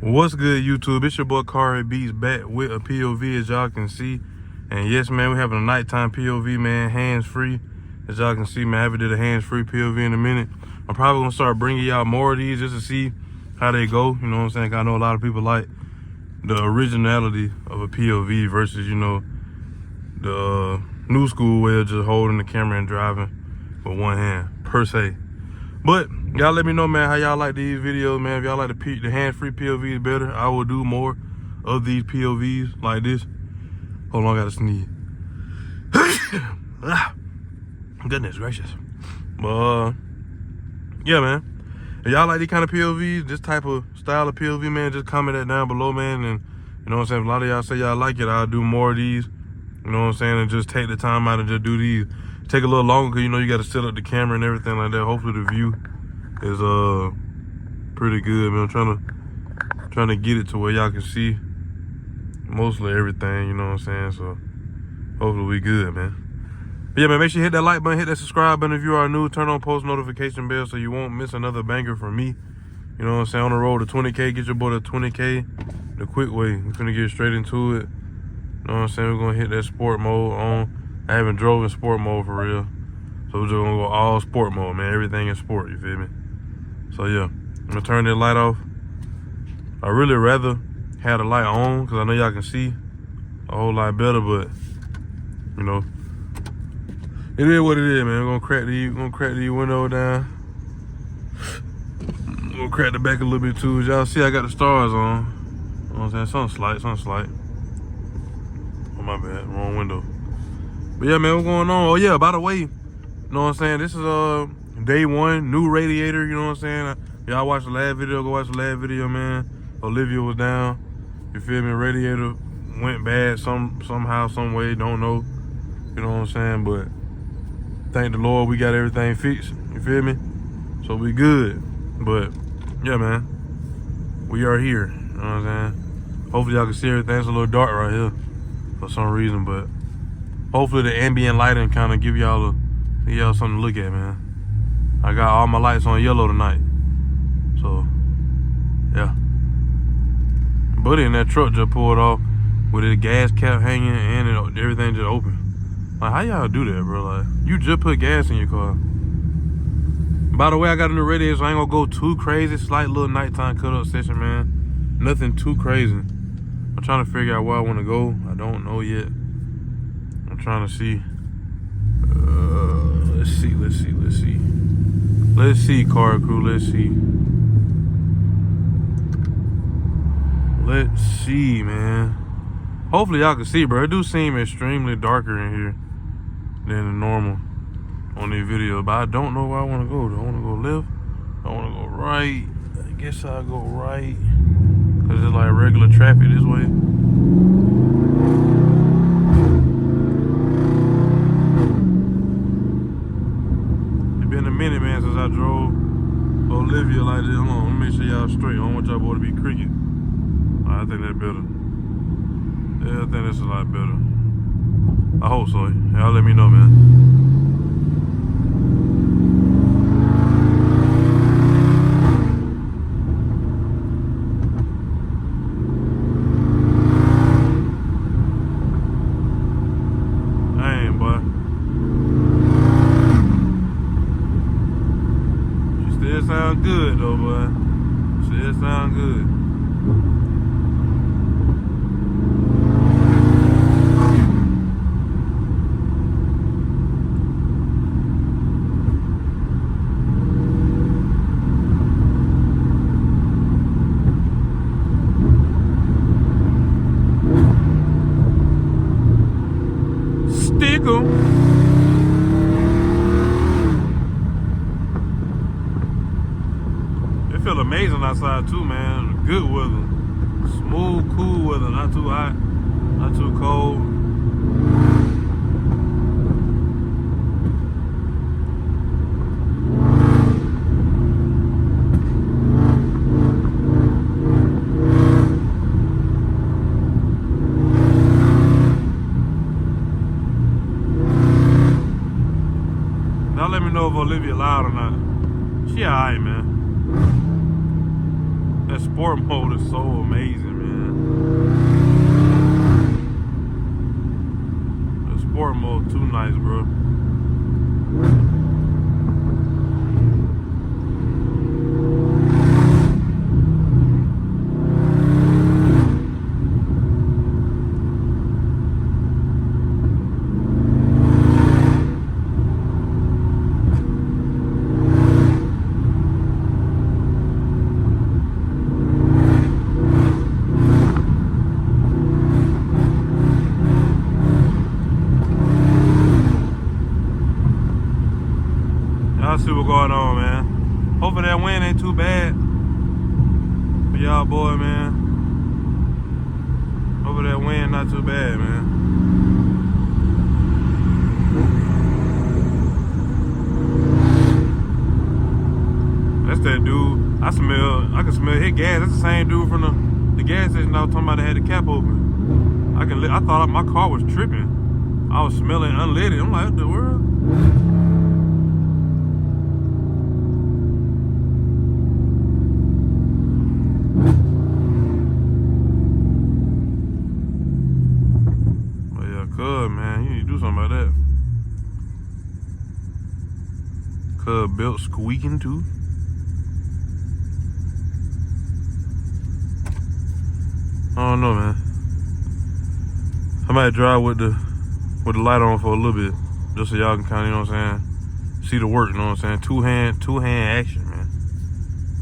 What's good, YouTube? It's your boy Cari Beats back with a POV, as y'all can see. And yes, man, we're having a nighttime POV, man, hands-free. As y'all can see, man, I haven't did a hands-free POV in a minute. I'm probably gonna start bringing y'all more of these just to see how they go. You know what I'm saying? I know a lot of people like the originality of a POV versus, you know, the new school way of just holding the camera and driving with one hand, per se. But y'all let me know, man, how y'all like these videos, man. If y'all like the hands-free POVs better, I will do more of these POVs like this. Hold on, I gotta sneeze. Goodness gracious. But yeah, man. If y'all like these kind of POVs, this type of style of POV, man, just comment that down below, man. And you know what I'm saying? If a lot of y'all say y'all like it, I'll do more of these. You know what I'm saying? And just take the time out and just do these. Take a little longer because, you know, you got to set up the camera and everything like that. Hopefully the view is pretty good, man. I'm trying to get it to where y'all can see mostly everything, you know what I'm saying? So hopefully we good, man. But yeah, man, make sure you hit that like button, hit that subscribe button if you are new, turn on post notification bell so you won't miss another banger from me. You know what I'm saying? On the road to 20K, get your boy to 20K the quick way. We're gonna get straight into it. You know what I'm saying? We're gonna hit that sport mode on. I haven't drove in sport mode for real. So we're just gonna go all sport mode, man. Everything in sport, you feel me? So yeah, I'm gonna turn that light off. I really rather have the light on because I know y'all can see a whole lot better, but you know, it is what it is, man. We're gonna crack these windows down. We're gonna crack the back a little bit too. As y'all see, I got the stars on. You know what I'm saying? Something slight. Oh, my bad, wrong window. But yeah, man, what's going on? Oh yeah, by the way, you know what I'm saying? This is day one, new radiator, you know what I'm saying? Y'all watched the last video, go watch the last video, man. Olivia was down. You feel me? Radiator went bad somehow, some way, don't know. You know what I'm saying? But thank the Lord we got everything fixed. You feel me? So we good. But yeah, man, we are here. You know what I'm saying? Hopefully y'all can see everything. It's a little dark right here for some reason, but hopefully the ambient lighting kind of give y'all something to look at, man. I got all my lights on yellow tonight. So, yeah. Buddy in that truck just pulled off with his gas cap hanging and everything just open. Like, how y'all do that, bro? Like, you just put gas in your car. By the way, I got a new radiator, so I ain't gonna go too crazy. Slight little nighttime cut-up session, man. Nothing too crazy. I'm trying to figure out where I want to go. I don't know yet. I'm trying to see. Let's see, car crew. Let's see, man. Hopefully y'all can see, bro. It do seem extremely darker in here than the normal on these videos. But I don't know where I want to go. Do I want to go left? I want to go right. I guess I'll go right. Because it's like regular traffic this way. Minute, man, since I drove Olivia like this. Hold on, let me make sure y'all straight. I don't want y'all boy to be cricket. I think that's better. Yeah, I think that's a lot better. I hope so. Y'all let me know, man. Sound good though, boy. Shit sound good. Stick 'em. Feel amazing outside too, man. Good weather, smooth, cool weather. Not too hot, not too cold. Now let me know if Olivia loud or not. She alright, man. That sport mode is so amazing, man. The sport mode too nice, bro. Y'all see what's going on, man. Hopefully that wind ain't too bad for y'all boy, man. Hopefully that wind not too bad, man. That's that dude. I can smell his gas. That's the same dude from the gas station I was talking about that had the cap open. I thought my car was tripping. I was smelling unleaded. I'm like, what the world? Cub, man, you need to do something about that. Cub built squeaking too. I don't know, man. I might drive with the light on for a little bit, just so y'all can kind of, you know what I'm saying, see the work. You know what I'm saying? Two hand action, man.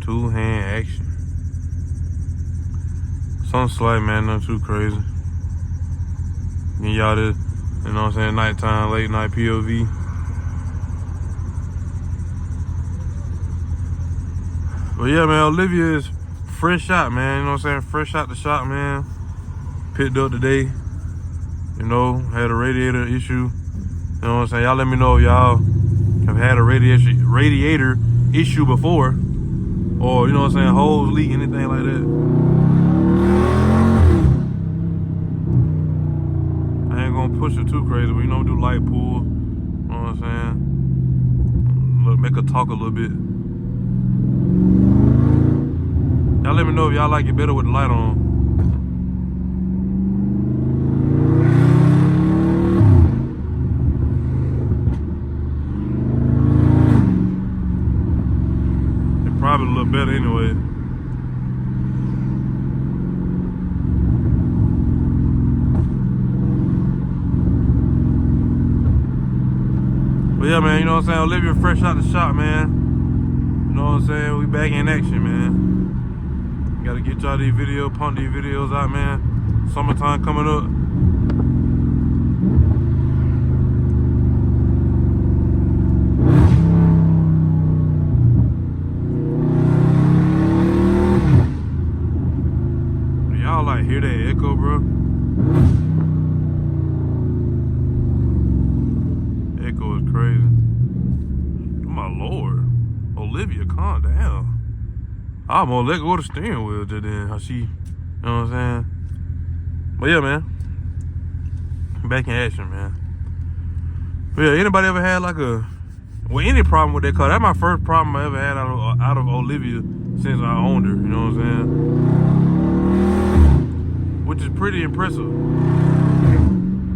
Two hand action. Something slight, man, nothing too crazy. And y'all did, you know what I'm saying, nighttime, late night POV. But yeah, man, Olivia is fresh out, man. You know what I'm saying? Fresh out the shop, man. Picked up today. You know, had a radiator issue. You know what I'm saying? Y'all let me know if y'all have had a radiator issue before. Or, you know what I'm saying, hose leak, anything like that. Push it too crazy, but you know, do light pull. You know what I'm saying? Make her talk a little bit. Y'all let me know if y'all like it better with the light on. It's probably a little better anyway. But yeah, man, you know what I'm saying? Olivia fresh out the shop, man. You know what I'm saying? We back in action, man. Gotta get y'all these videos, pump these videos out, man. Summertime coming up. Y'all like hear that echo, bro? Echo is crazy. Oh my Lord. Olivia, calm down. I almost let go of the steering wheel just then. How she, you know what I'm saying? But yeah, man. Back in action, man. But yeah, anybody ever had like any problem with that car? That's my first problem I ever had out of Olivia since I owned her, you know what I'm saying? Which is pretty impressive,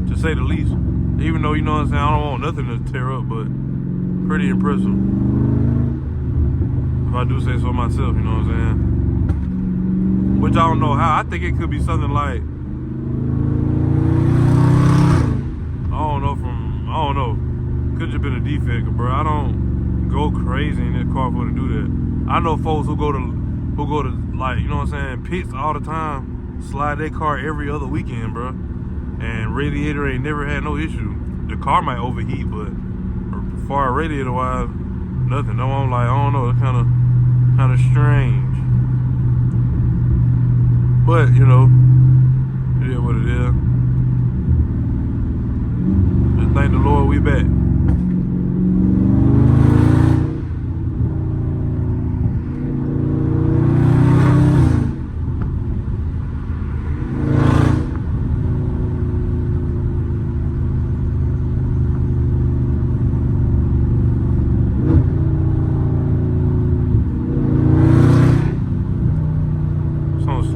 to say the least. Even though, you know what I'm saying, I don't want nothing to tear up, but pretty impressive. If I do say so myself, you know what I'm saying? Which I don't know how. I think it could be something like, I don't know. Could have been a defect, bro. I don't go crazy in that car for to do that. I know folks who go to like, you know what I'm saying, pits all the time, slide their car every other weekend, bro. And radiator ain't never had no issue. The car might overheat, but as far as radiator wise, nothing. No, I'm like, I don't know, it's kind of strange. But, you know, it is what it is. Just thank the Lord we back.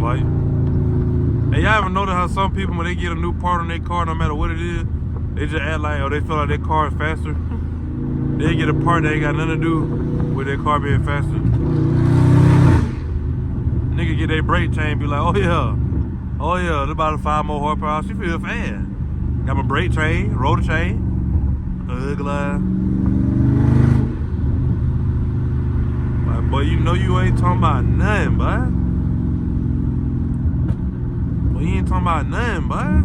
slight. Hey, y'all ever notice how some people, when they get a new part on their car, no matter what it is, they just act like, oh, they feel like their car is faster. They get a part that ain't got nothing to do with their car being faster. Nigga get their brake chain, be like, oh yeah, there's about 5 more horsepower. She feel fast. Got my brake chain, rotor chain, ugly. Like, boy, you know you ain't talking about nothing, boy. Boy, you ain't talking about nothing, boy.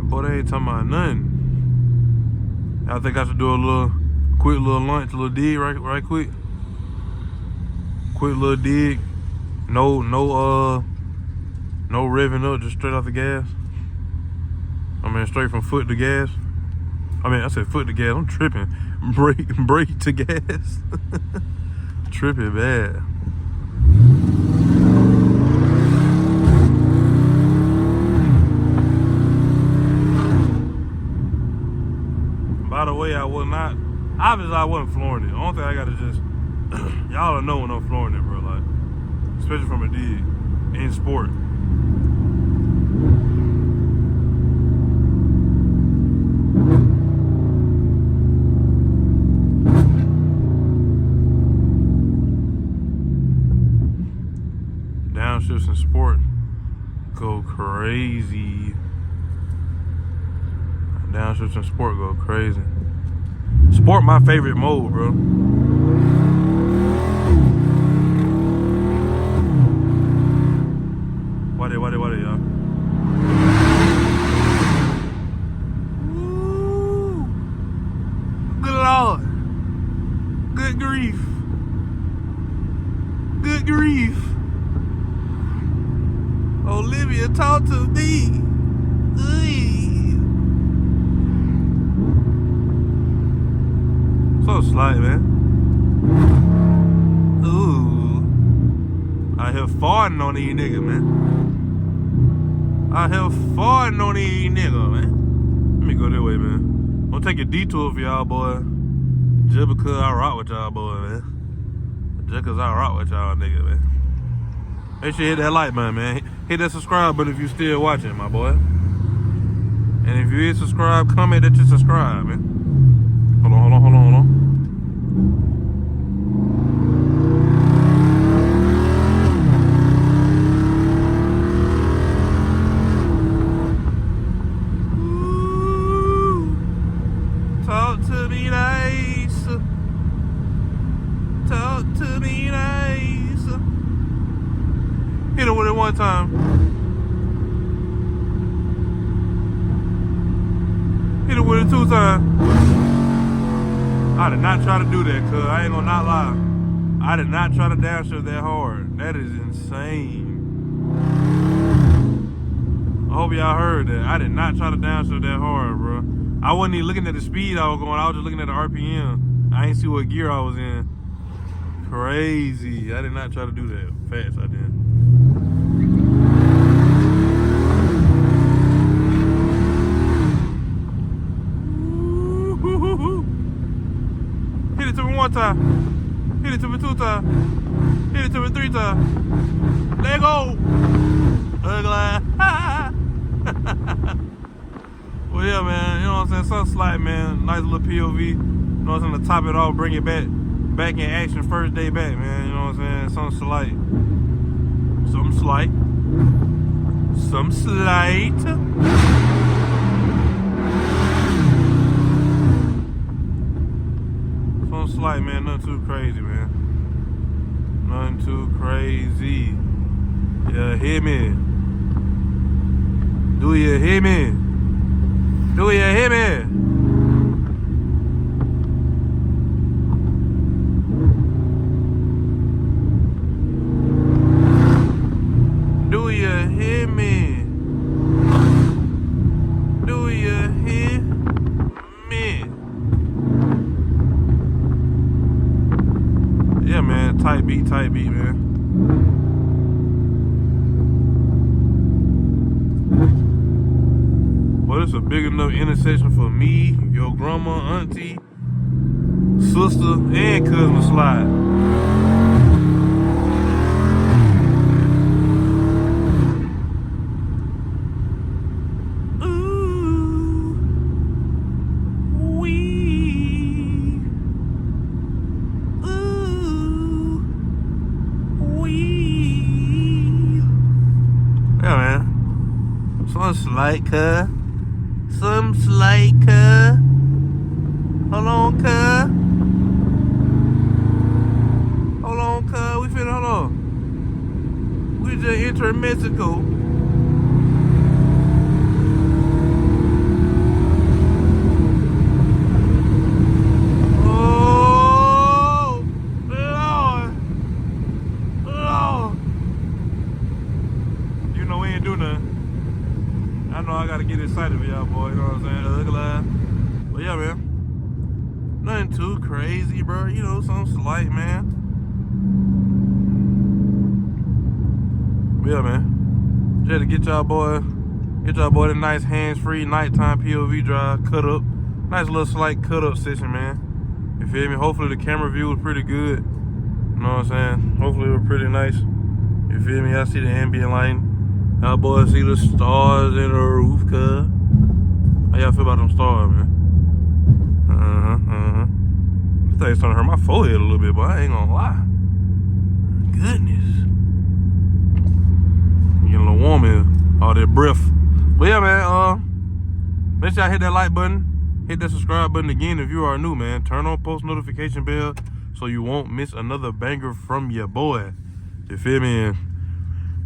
Boy, they ain't talking about nothing. I think I should do a quick little lunch, a little dig right quick. Quick little dig. No revving up, just straight off the gas. I mean, straight from foot to gas. I mean, I said foot to gas. I'm tripping. Brake to gas. Tripping bad. By the way, obviously I wasn't flooring it. The only thing I gotta just, y'all don't know when I'm flooring it, bro. Like, especially from a dig in sport. Downshifts in sport go crazy. Downshifts in sport go crazy. Sport my favorite mode, bro. What it, y'all? Woo! Good Lord. Good grief. Good grief. Olivia, talk to me. So slight, man. Ooh. I hear farting on these niggas, man. I hear farting on these niggas, man. Let me go that way, man. I'm gonna take a detour for y'all, boy. Just because I rock with y'all, boy, man. Just because I rock with y'all, niggas, man. Make sure you hit that like button, man. Hit that subscribe button if you still watching, my boy. And if you ain't subscribed, comment that you subscribe, man. Hold on. Ooh, talk to me nice. Talk to me nice. Hit it with it one time. Hit it with it 2 times. I did not try to do that, cuz I ain't gonna not lie. I did not try to downshift that hard. That is insane. I hope y'all heard that. I did not try to downshift that hard, bro. I wasn't even looking at the speed I was going. I was just looking at the RPM. I ain't see what gear I was in. Crazy. I did not try to do that. Fast, I did. Hit it to me 1 time. Hit it to me 2 times. Hit it to me 3 times. Let go. Ugly. Well, yeah, man. You know what I'm saying? Something slight, man. Nice little POV. You know what I'm saying? To top it off, bring it back in action. First day back, man. You know what I'm saying? Something slight. Something slight. Some slight. Some slight, man. Nothing too crazy, man. Nothing too crazy. Yeah, hear me. Do you hear me? Do you hear me? Do you hear me? Do you hear me? Yeah, man. Tight beat, man. Well, It's a big enough intersection for me, your grandma, auntie, sister, and cousin to slide. Some slight, cuh. Some slight, cuh. Hold on, cuh. Hold on, cuh. We finna, hold on. We just entered Mexico. Oh, Lord. Lord. You know we ain't do nothing. I know I gotta get excited for y'all, boy. You know what I'm saying? Look alive. But yeah, man. Nothing too crazy, bro. You know, something slight, man. But yeah, man. Just to get y'all boy the nice hands-free nighttime POV drive, cut up. Nice little slight cut up session, man. You feel me? Hopefully the camera view was pretty good. You know what I'm saying? Hopefully it was pretty nice. You feel me? I see the ambient lighting. Y'all boys see the stars in the roof, cuz. How y'all feel about them stars, man? This thing's starting to hurt my forehead a little bit, but I ain't gonna lie. Goodness. Getting a little warm here. All that breath. But yeah, man, make sure y'all hit that like button. Hit that subscribe button again if you are new, man. Turn on post notification bell so you won't miss another banger from your boy. You feel me?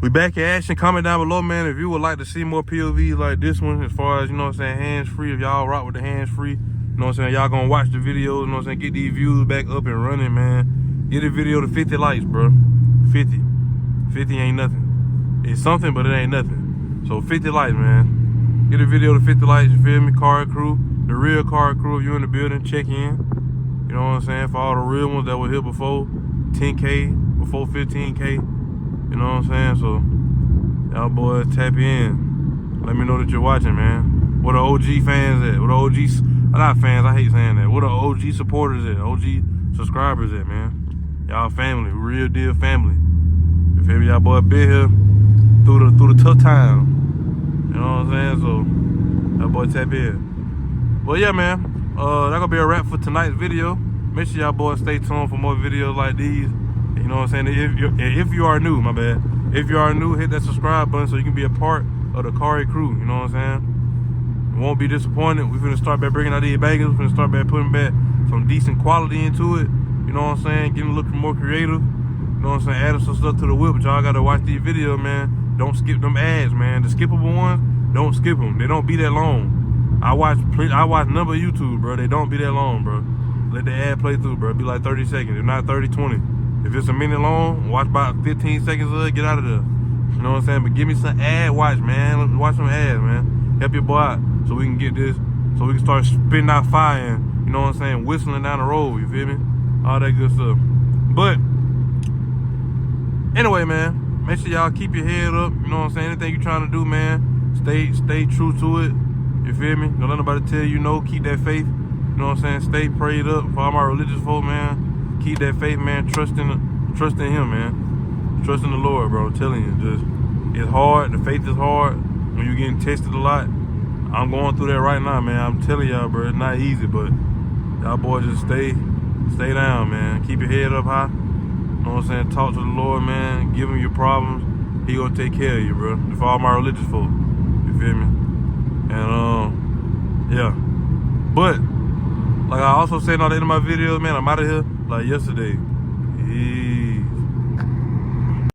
We back in action. Comment down below, man, if you would like to see more POVs like this one, as far as, you know what I'm saying, hands-free. If y'all rock with the hands-free, you know what I'm saying, y'all gonna watch the videos, you know what I'm saying, get these views back up and running, man. Get the video to 50 likes, bro. 50. 50 ain't nothing. It's something, but it ain't nothing. So 50 likes, man. Get the video to 50 likes, you feel me? Cari crew, the real Cari crew, if you in the building, check in. You know what I'm saying? For all the real ones that were here before 10K, before 15K. You know what I'm saying? So, y'all boys tap in. Let me know that you're watching, man. Where the OG fans at? Where the OG, not fans, I hate saying that. Where the OG supporters at? OG subscribers at, man? Y'all family, real deal family. You feel me? Y'all boys been here through the tough time. You know what I'm saying? So, y'all boys tap in. Well, yeah, man. That gonna be a wrap for tonight's video. Make sure y'all boys stay tuned for more videos like these. You know what I'm saying? If you are new, my bad. If you are new, hit that subscribe button so you can be a part of the Cari crew. You know what I'm saying? You won't be disappointed. We're finna start back bringing out these bangers. We're finna start back putting back some decent quality into it. You know what I'm saying? Getting a little more creative. You know what I'm saying? Adding some stuff to the whip. But y'all gotta watch these videos, man. Don't skip them ads, man. The skippable ones, don't skip them. They don't be that long. I watch number YouTube, bro. They don't be that long, bro. Let the ad play through, bro. It be like 30 seconds. If not 30, 20. If it's a minute long, watch about 15 seconds of it, get out of there. You know what I'm saying? But give me some ad watch, man. Let's watch some ads, man. Help your boy out so we can get this, so we can start spitting out fire and, you know what I'm saying, whistling down the road, you feel me? All that good stuff. But, anyway, man, make sure y'all keep your head up. You know what I'm saying? Anything you're trying to do, man, stay true to it. You feel me? Don't let nobody tell you no. Keep that faith. You know what I'm saying? Stay prayed up for all my religious folk, man. Keep that faith, man. Trust in him, man. Trust in the Lord, bro. I'm telling you, it's hard. The faith is hard when you're getting tested a lot. I'm going through that right now, man. I'm telling y'all, bro, it's not easy, but y'all boys just stay down, man. Keep your head up high. You know what I'm saying? Talk to the Lord, man. Give him your problems. He gonna take care of you, bro. For all my religious folk, you feel me? And yeah. But like I also said at the end of my videos, man, I'm out of here like yesterday.